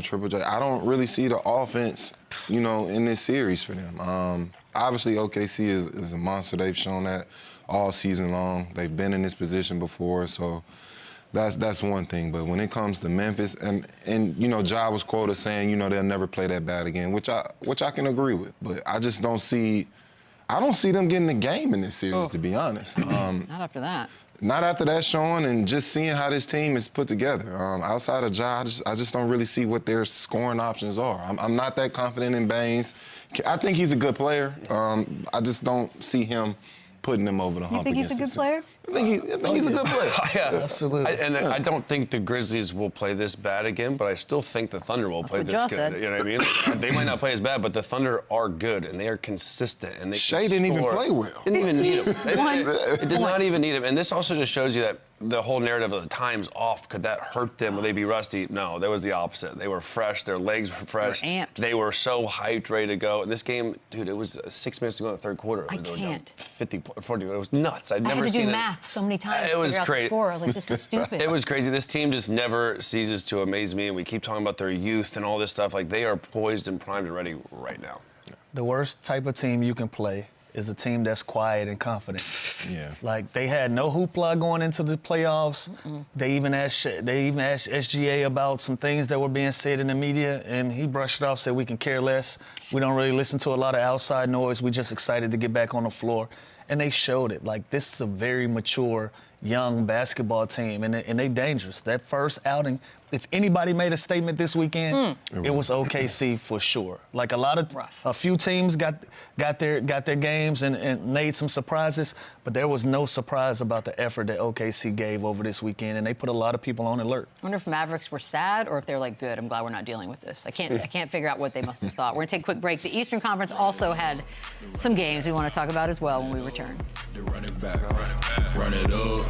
Triple J, I don't really see the offense, in this series for them. Obviously, OKC is a monster. They've shown that all season long. They've been in this position before, so that's one thing. But when it comes to Memphis, and Ja was quoted saying, they'll never play that bad again, which I can agree with. But I just don't see them getting the game in this series, to be honest. Not after that. Not after that showing and just seeing how this team is put together. Outside of Ja, I just don't really see what their scoring options are. I'm not that confident in Baines. I think he's a good player. I just don't see him putting them over the hump. You think he's a good player? I think he's a good player. Yeah, absolutely. I don't think the Grizzlies will play this bad again, but I still think the Thunder will play this good. Said. You know what I mean? They might not play as bad, but the Thunder are good and they are consistent and they Shea didn't even play well. Didn't even need him. It did not even need him. And this also just shows you that the whole narrative of the time's off. Could that hurt them? Will they be rusty? No, that was the opposite. They were fresh. Their legs were fresh. They were so hyped, ready to go. And this game, dude, it was 6 minutes to go in the third quarter. I can't. 50, 40. It was nuts. I'd never seen it. I had to do it. math so many times. It was crazy. I was like, this is stupid. It was crazy. This team just never ceases to amaze me. And we keep talking about their youth and all this stuff. Like, they are poised and primed and ready right now. The worst type of team you can play is a team that's quiet and confident. Yeah. Like, they had no hoopla going into the playoffs. They even asked SGA about some things that were being said in the media, and he brushed it off, said we can care less. We don't really listen to a lot of outside noise. We're just excited to get back on the floor. And they showed it. Like, this is a very mature, young basketball team, and they dangerous. That first outing, if anybody made a statement this weekend, it was OKC for sure. Like, a few teams got their games and made some surprises, but there was no surprise about the effort that OKC gave over this weekend, and they put a lot of people on alert. I wonder if Mavericks were sad or if they're like, good, I'm glad we're not dealing with this. I can't figure out what they must have thought. We're gonna take a quick break. The Eastern Conference also had some games we want to talk about as well when we return. Run it back, run it up.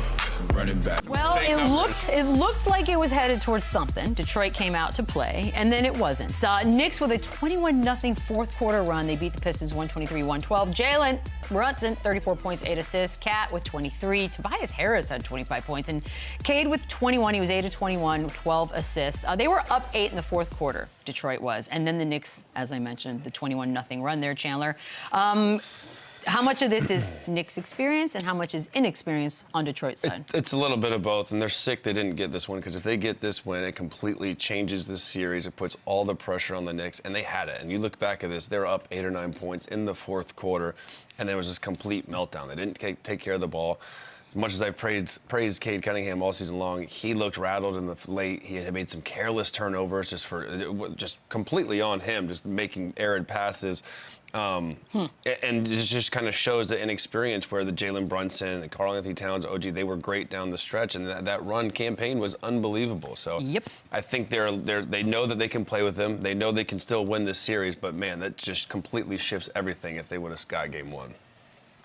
Running back. Well, it looked like it was headed towards something. Detroit came out to play, and then it wasn't. Knicks with a 21-0 fourth quarter run. They beat the Pistons 123-112. Jalen Brunson, 34 points, 8 assists. Cat with 23. Tobias Harris had 25 points. And Cade with 21. He was 8 of 21, 12 assists. They were up 8 in the fourth quarter, Detroit was. And then the Knicks, as I mentioned, the 21-0 run there, Chandler. How much of this is Knicks' experience and how much is inexperience on Detroit's side? It's a little bit of both, and they're sick they didn't get this one, because if they get this win, it completely changes this series. It puts all the pressure on the Knicks, and they had it. And you look back at this, they were up 8 or 9 points in the fourth quarter, and there was this complete meltdown. They didn't take care of the ball. much as I praised Cade Cunningham all season long, he looked rattled in the late. He had made some careless turnovers just completely on him, just making errant passes. And it just kind of shows the inexperience where the Jalen Brunson, the Karl-Anthony Towns, OG, they were great down the stretch, and that run campaign was unbelievable. So I think they know that they can play with him. They know they can still win this series, but man, that just completely shifts everything if they win a Sky Game 1.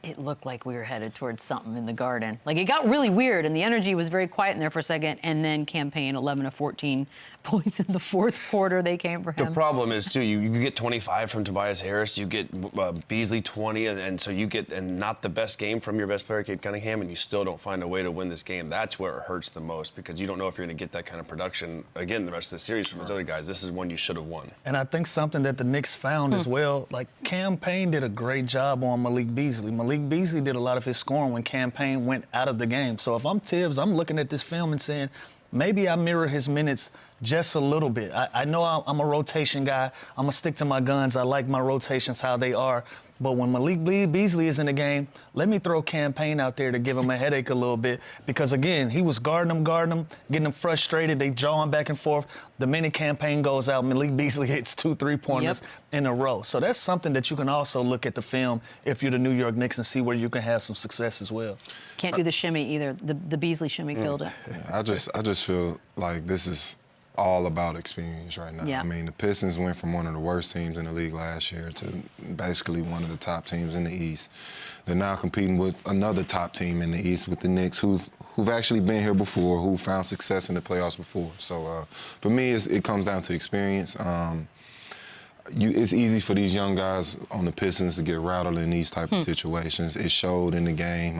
It looked like we were headed towards something in the Garden. Like, it got really weird, and the energy was very quiet in there for a second, and then campaign 11 of 14 points in the fourth quarter. They came for him. The problem is, too, you get 25 from Tobias Harris, you get Beasley 20, and so you get not the best game from your best player, Cade Cunningham, and you still don't find a way to win this game. That's where it hurts the most, because you don't know if you're going to get that kind of production, again, the rest of the series from those other guys. This is one you should have won. And I think something that the Knicks found as well, like, Campaign did a great job on Malik Beasley. Malik Beasley did a lot of his scoring when Campaign went out of the game. So if I'm Tibbs, I'm looking at this film and saying, maybe I mirror his minutes just a little bit. I know I'm a rotation guy. I'm going to stick to my guns. I like my rotations how they are. But when Malik Beasley is in the game, let me throw Campaign out there to give him a headache a little bit. Because, again, he was guarding him, getting him frustrated. They jawing back and forth. The minute Campaign goes out, Malik Beasley hits 2 3-pointers in a row. So that's something that you can also look at the film if you're the New York Knicks and see where you can have some success as well. Can't do the shimmy either. The Beasley shimmy killed it. Yeah, I just feel like this is all about experience right now. Yeah. I mean, the Pistons went from one of the worst teams in the league last year to basically one of the top teams in the East. They're now competing with another top team in the East with the Knicks, who've actually been here before, who found success in the playoffs before. So for me, it comes down to experience. It's easy for these young guys on the Pistons to get rattled in these type of situations. It showed in the game.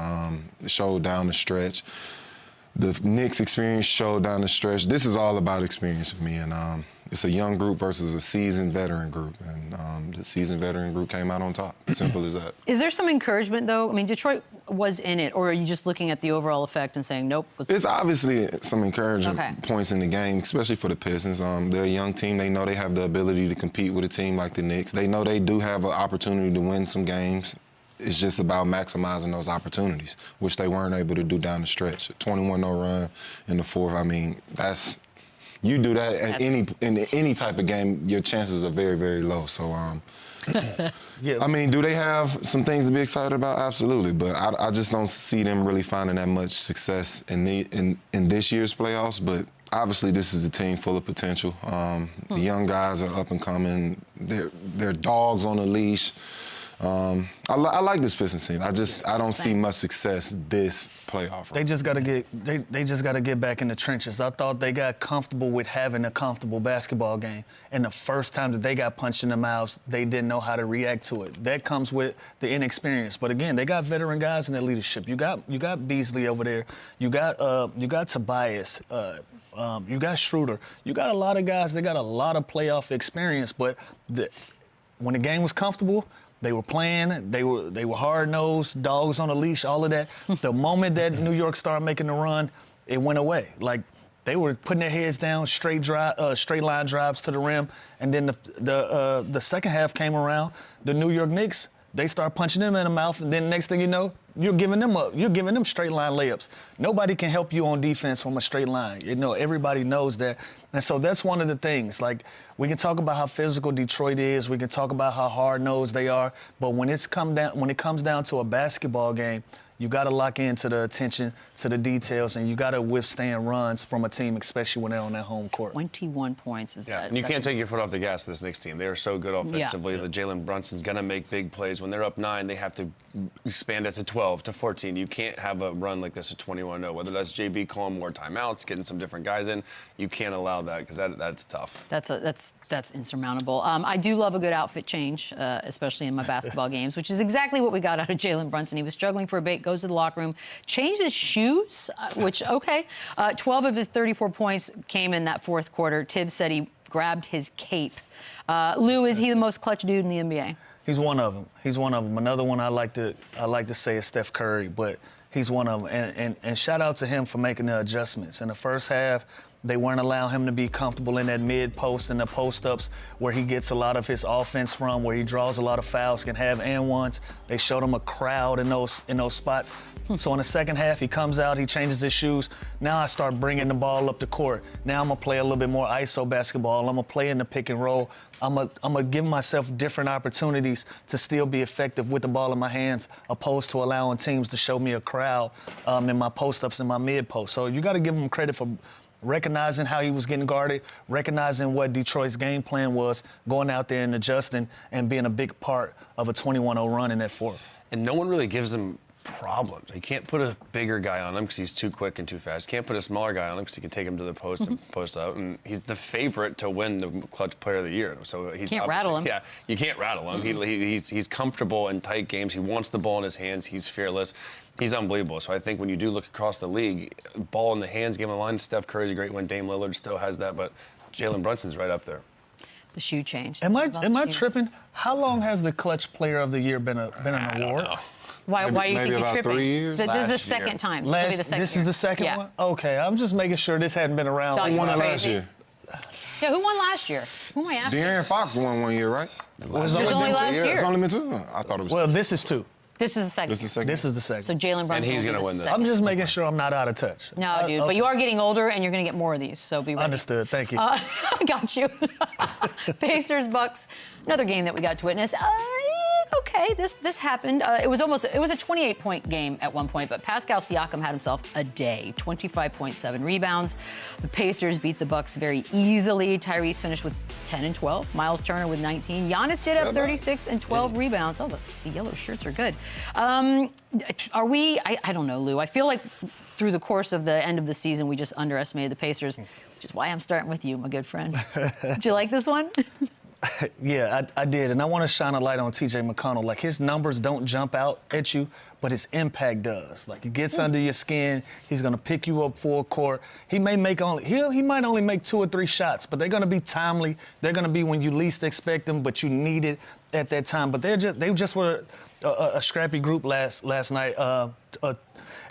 It showed down the stretch. The Knicks experience showed down the stretch. This is all about experience for me, and it's a young group versus a seasoned veteran group, and the seasoned veteran group came out on top. Simple as that. Is there some encouragement, though? I mean, Detroit was in it, or are you just looking at the overall effect and saying, nope? It's obviously some encouraging points in the game, especially for the Pistons. They're a young team. They know they have the ability to compete with a team like the Knicks. They know they do have an opportunity to win some games. It's just about maximizing those opportunities, which they weren't able to do down the stretch. A 21-0 run in the fourth, I mean, you do that in any type of game, your chances are very, very low. So, yeah. I mean, do they have some things to be excited about? Absolutely, but I just don't see them really finding that much success in this year's playoffs. But obviously, this is a team full of potential. The young guys are up and coming. They're dogs on a leash. I like this Pistons team. I don't see much success this playoff. They just gotta get back in the trenches. I thought they got comfortable with having a comfortable basketball game, and the first time that they got punched in the mouths, they didn't know how to react to it. That comes with the inexperience. But again, they got veteran guys in their leadership. You got Beasley over there. You got Tobias. You got Schroeder. You got a lot of guys. They got a lot of playoff experience. But when the game was comfortable, they were playing. They were hard-nosed, dogs on a leash, all of that. The moment that New York started making the run, it went away. Like, they were putting their heads down, straight line drives to the rim, and then the second half came around. The New York Knicks, they start punching them in the mouth, and then next thing you know, you're giving them straight line layups. Nobody can help you on defense from a straight line. You know, everybody knows that. And so that's one of the things. Like, we can talk about how physical Detroit is, we can talk about how hard-nosed they are, but when it comes down to a basketball game, you got to lock into the attention to the details, and you got to withstand runs from a team, especially when they're on that home court. 21 points is that. And you can't take your foot off the gas of this Knicks team. They are so good offensively. Yeah. The Jalen Brunson's going to make big plays. When they're up 9, they have to expand it to 12, to 14. You can't have a run like this at 21-0. Whether that's JB calling more timeouts, getting some different guys in, you can't allow that because that's tough. That's insurmountable. I do love a good outfit change, especially in my basketball games, which is exactly what we got out of Jalen Brunson. He was struggling for a bit, goes to the locker room, changed his shoes, which, okay. 12 of his 34 points came in that fourth quarter. Tibbs said he grabbed his cape. Lou, is he the most clutch dude in the NBA? He's one of them. He's one of them. Another one I like to say is Steph Curry, but he's one of them. And shout out to him for making the adjustments. In the first half, They weren't allowing him to be comfortable in that mid post and the post ups where he gets a lot of his offense from, where he draws a lot of fouls, can have and ones. They showed him a crowd in those spots. So in the second half, he comes out, he changes his shoes. Now I start bringing the ball up the court. Now I'm gonna play a little bit more ISO basketball. I'm gonna play in the pick and roll. I'm gonna give myself different opportunities to still be effective with the ball in my hands, opposed to allowing teams to show me a crowd in my post-ups and my mid-post. So you gotta give him credit for recognizing how he was getting guarded, recognizing what Detroit's game plan was, going out there and adjusting and being a big part of a 21-0 run in that fourth. And no one really gives him problems. You can't put a bigger guy on him because he's too quick and too fast. Can't put a smaller guy on him because he can take him to the post and post out. And he's the favorite to win the Clutch Player of the Year. So he's can't rattle him. Yeah, you can't rattle him. He's comfortable in tight games. He wants the ball in his hands. He's fearless. He's unbelievable. So I think when you do look across the league, ball in the hands, game on the line, Steph Curry's a great one. Dame Lillard still has that, but Jalen Brunson's right up there. The shoe changed. Am I tripping? How long has the Clutch Player of the Year been an award? Why do you think you're about tripping? 3 years? So this is the second time. This will be the second This year. is the second Yeah. one? Okay, I'm just making sure this hadn't been around. Thought Who you won were it last crazy. year? Yeah, who won last year? Who am I asking? De'Aaron Fox won 1 year, right? It was only last year. It's only been 2? I thought it was Well, this is 2. This is the second. This is the second. This is the second. So Jalen Brunson. And he's will be gonna the win this. second. I'm just making sure I'm not out of touch. No, dude, okay. but you are getting older, and you're going to get more of these, so be ready. Understood. Thank you. I got you. Pacers, Bucks, another game that we got to witness. Okay, this happened. It was a 28-point game at one point, but Pascal Siakam had himself a day, 25.7 rebounds. The Pacers beat the Bucks very easily. Tyrese finished with 10 and 12. Miles Turner with 19. Giannis did have 36 and 12 rebounds. Oh, the yellow shirts are good. Are we? I don't know, Lou. I feel like through the course of the end of the season, we just underestimated the Pacers, which is why I'm starting with you, my good friend. Did you like this one? Yeah, I did, and I want to shine a light on T.J. McConnell. Like, his numbers don't jump out at you, but his impact does. Like, it gets under your skin. He's going to pick you up full court. He may make he might only make 2 or 3 shots, but they're going to be timely. They're going to be when you least expect them, but you need it at that time. But they just were a scrappy group last night.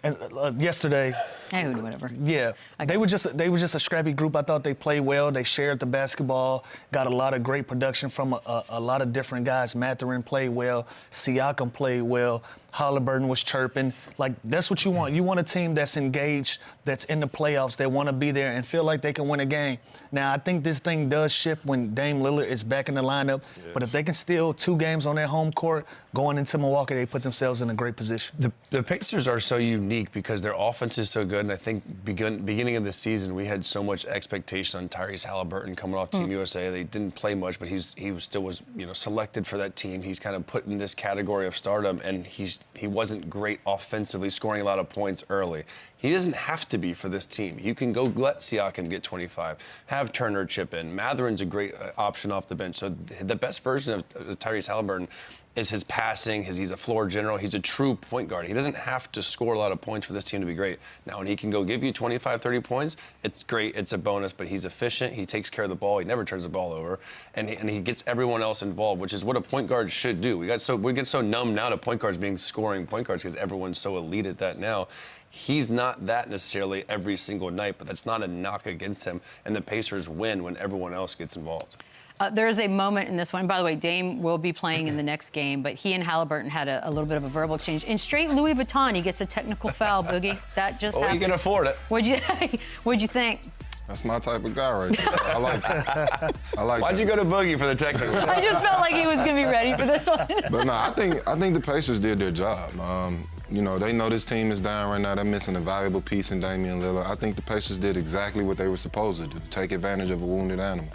And yesterday. Hey, whatever. Yeah, they were just a scrappy group. I thought they played well. They shared the basketball. Got a lot of great production from a lot of different guys. Mathurin played well. Siakam played well. HALIBURTON was chirping. Like, that's what you want. You want a team that's engaged, that's in the playoffs, that want to be there and feel like they can win a game. Now, I think this thing does shift when Dame Lillard is back in the lineup. Yes. But if they can steal 2 games on their home court, going into Milwaukee, they put themselves in a great position. The Pacers are so unique because their offense is so good, and I think beginning of the season, we had so much expectation on Tyrese Halliburton coming off Team USA. They didn't play much, but he still was selected for that team. He's kind of put in this category of stardom, and he wasn't great offensively, scoring a lot of points early. He doesn't have to be for this team. You can go let Siakam get 25, have Turner chip in. Mathurin's a great option off the bench. So the best version of Tyrese Halliburton is his passing. He's a floor general. He's a true point guard. He doesn't have to score a lot of points for this team to be great. Now, when he can go give you 25, 30 points, it's great. It's a bonus, but he's efficient. He takes care of the ball. He never turns the ball over. And he gets everyone else involved, which is what a point guard should do. We get so numb now to point guards being scoring point guards because everyone's so elite at that now. He's not that necessarily every single night, but that's not a knock against him. And the Pacers win when everyone else gets involved. There is a moment in this one. By the way, Dame will be playing in the next game, but he and Halliburton had a little bit of a verbal change. In straight Louis Vuitton, he gets a technical foul, Boogie. That just happened. You can afford it. What'd you think? That's my type of guy right there. I like that. Why'd you go to Boogie for the technical? I just felt like he was going to be ready for this one. But no, I think the Pacers did their job. They know this team is down right now. They're missing a valuable piece in Damian Lillard. I think the Pacers did exactly what they were supposed to do, take advantage of a wounded animal.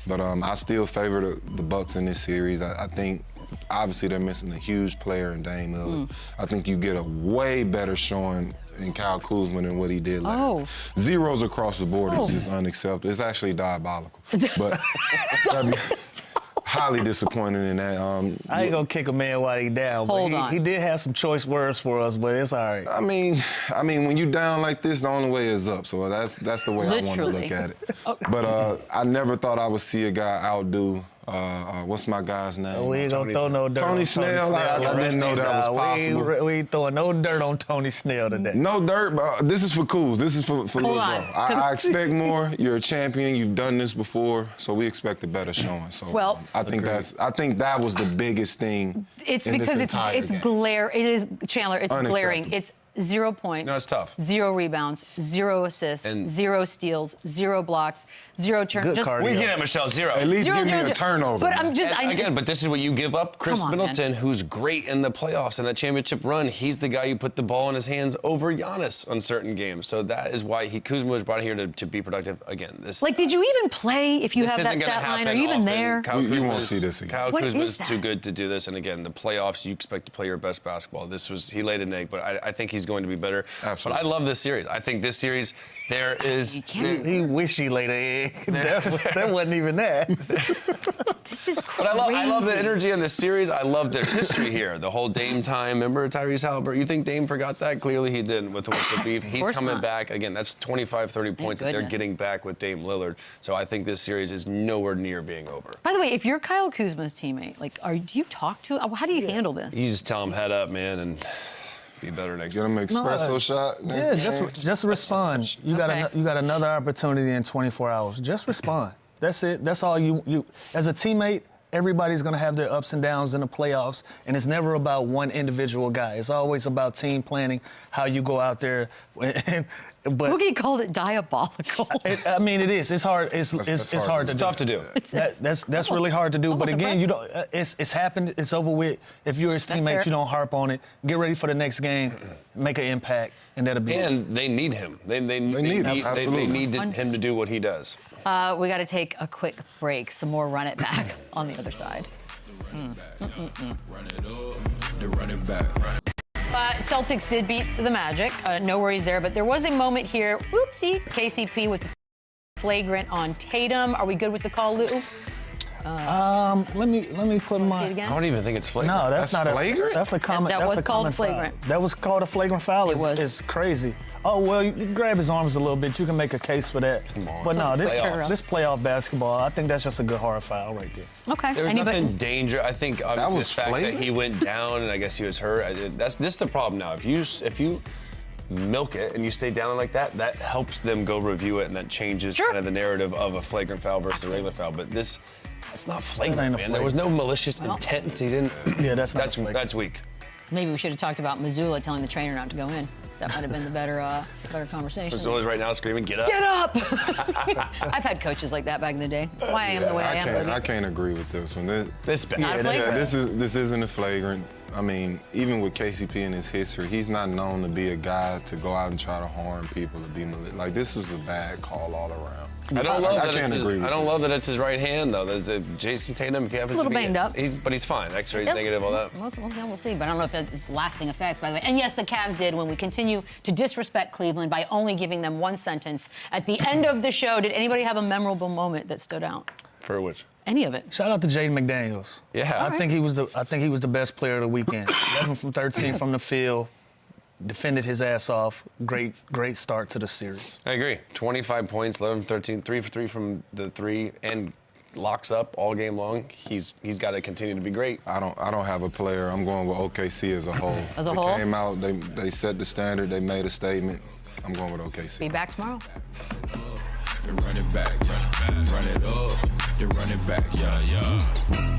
But I still favor the Bucks in this series. I think, obviously, they're missing a huge player in Dame Lillard. I think you get a way better showing in Kyle KUZMA than what he did last. Zeros across the board is just unacceptable. It's actually diabolical. But highly disappointed in that. I ain't gonna kick a man while he down. Hold but on. He did have some choice words for us, but it's all right. I mean, when you down like this, the only way is up. So that's the way I want to look at it. But I never thought I would see a guy outdo What's my guy's name? We ain't gonna throw no dirt Tony on Snell. I didn't know that was possible. We ain't throwing no dirt on Tony Snell today. No dirt, but this is for Kuz. This is for little bro. on, I expect more. You're a champion. You've done this before, so we expect a better showing. So well, I think that was the biggest thing. It's in because this it's game. glare. It is, Chandler. It's glaring. It's 0 points. No, it's tough. 0 rebounds, 0 assists, And 0 steals, 0 blocks, 0 turns. Good cardio. We get it, Michelle, 0. At least Zero, give me zero, a zero. turnover. But I'm just Again, but this is what you give up. Chris Come on, Middleton, man. who's great in the playoffs and that championship run, he's the guy you put the ball in his hands over Giannis on certain games. So that is why Kuzma was brought here to be productive. Again, this like, did you even play if you this have that isn't gonna stat line? Are happen you even often. there? Kyle You won't Kuzma's- see this again. Kyle What Kuzma is is too that? good to do this. And again, the playoffs, you expect to play your best basketball. He laid an egg, but I think he's going to be better. Absolutely. But I love this series. I think this series, there is. You can't. He wish he laid an egg. That wasn't even that. This is crazy. But I love the energy in this series. I love there's history here. The whole Dame time. Remember Tyrese Halliburton? You think Dame forgot that? Clearly he didn't with the beef. He's course coming not. back. Again, that's 25, 30 points that they're goodness. getting back with Dame Lillard. So I think this series is nowhere near being over. By the way, if you're Kyle Kuzma's teammate, like, do you talk to him? How do you handle this? You just tell him head up, man, and be better next Get time. him an espresso shot. Yeah, just respond. You got Okay. you got another opportunity in 24 hours. Just respond. That's it. That's all you as a teammate. Everybody's going to have their ups and downs in the playoffs, and it's never about one individual guy. It's always about team planning, how you go out there. But Boogie called it diabolical. I mean, it is. It's hard. It's hard to It's do. tough to do. That's really hard to do. But almost again, you don't. It's happened. It's over with. If you're his teammate, fair. you don't harp on it. Get ready for the next game. Make an impact, and that'll be. And they need him. They need him, absolutely. need him to do what he does. We got to take a quick break. Some more Run It Back on the other side. Run it up, then run it back. Run it Celtics did beat the Magic. No worries there. But there was a moment here. Whoopsie. KCP with the flagrant on Tatum. Are we good with the call, Lou? Let me put See it my. again? I don't even think it's flagrant. No, that's not flagrant? That's a common. That that's was a called common foul. flagrant. That was called a flagrant foul. It was. It's crazy. Oh well, you can grab his arms a little bit. You can make a case for that. But no, this playoff basketball. I think that's just a good hard foul right there. Okay. There was nothing dangerous. I think obviously was the fact flagrant? that he went down and I guess he was hurt. This is the problem now. If you milk it and you stay down like that, that helps them go review it and that changes kind of the narrative of a flagrant foul versus a regular foul. But it's not flagrant, man. There was no malicious intent. He didn't. Yeah, that's that's weak. Maybe we should have talked about Missoula telling the trainer not to go in. That might have been the better conversation. Missoula's right now screaming, "Get up!" Get up! I've had coaches like that back in the day. That's why I am the way I am. I can't agree with this one. This bad. Not a flagrant. This isn't a flagrant. I mean, even with KCP and his history, he's not known to be a guy to go out and try to harm people or be malicious. Like, this was a bad call all around. I don't love that. can't agree with I don't this. love that it's his right hand though. There's Jason Tatum. If you happen A little to be, banged up. But he's fine. X-rays negative, all that. We'll see, but I don't know if it's lasting effects, by the way. And yes, the Cavs did when we continue to disrespect Cleveland by only giving them one sentence. At the end of the show, did anybody have a memorable moment that stood out? For which? Any of it? Shout out to Jaden McDaniels. Yeah. I think he was the best player of the weekend. 11 from 13 from the field. Defended his ass off. Great start to the series. I agree. 25 points, 11, 13, 3 for 3 from the three, and locks up all game long. He's got to continue to be great. I don't have a player. I'm going with OKC as a whole. As a They whole? came out, they set the standard, they made a statement. I'm going with OKC. Be back tomorrow. then run it back. Run it up, then run it back. Yeah.